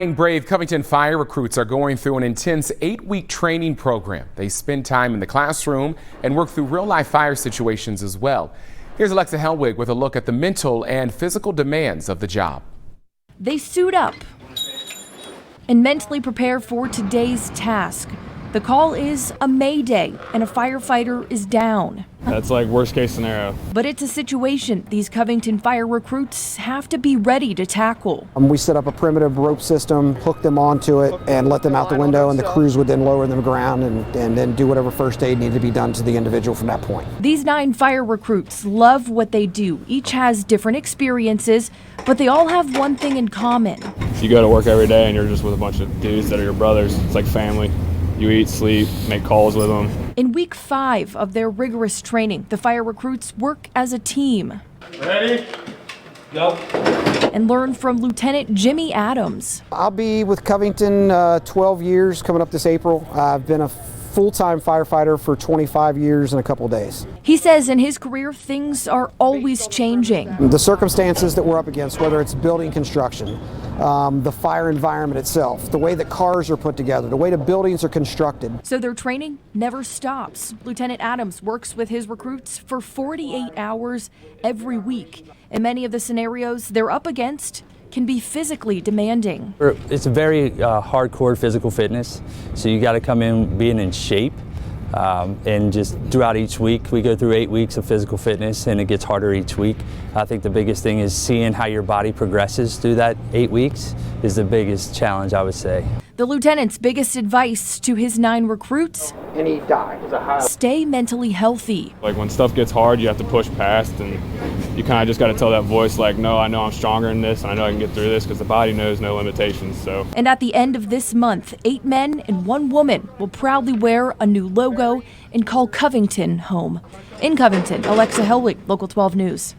Brave Covington Fire recruits are going through an intense 8-week training program. They spend time in the classroom and work through real-life fire situations as well. Here's Alexa Helwig with a look at the mental and physical demands of the job. They suit up and mentally prepare for today's task. The call is a mayday and a firefighter is down. That's like worst case scenario. But it's a situation these Covington Fire recruits have to be ready to tackle. We set up a primitive rope system, hook them onto it, and let them out the window, and the crews would then lower them to the ground and then do whatever first aid needed to be done to the individual from that point. These 9 fire recruits love what they do. Each has different experiences, but they all have one thing in common. If you go to work every day and you're just with a bunch of dudes that are your brothers, it's like family. You eat, sleep, make calls with them. In week 5 of their rigorous training, the fire recruits work as a team. Ready? Go. And learn from Lieutenant Jimmy Adams. I'll be with Covington 12 years coming up this April. I've been a full-time firefighter for 25 years and a couple of days. He says in his career, things are always changing. The circumstances that we're up against, whether it's building construction, the fire environment itself, the way that cars are put together, the way the buildings are constructed. So their training never stops. Lieutenant Adams works with his recruits for 48 hours every week. And many of the scenarios they're up against can be physically demanding. It's a very hardcore physical fitness, so you got to come in being in shape. And just throughout each week, we go through 8 weeks of physical fitness, and it gets harder each week. I think the biggest thing is seeing how your body progresses through that 8 weeks is the biggest challenge, I would say. The lieutenant's biggest advice to his 9 recruits: And he died. Stay mentally healthy. Like when stuff gets hard, you have to push past, and you kind of just got to tell that voice like, no, I know I'm stronger than this, and I know I can get through this, because the body knows no limitations. So. And at the end of this month, 8 men and 1 woman will proudly wear a new logo and call Covington home. In Covington, Alexa Helwig, Local 12 News.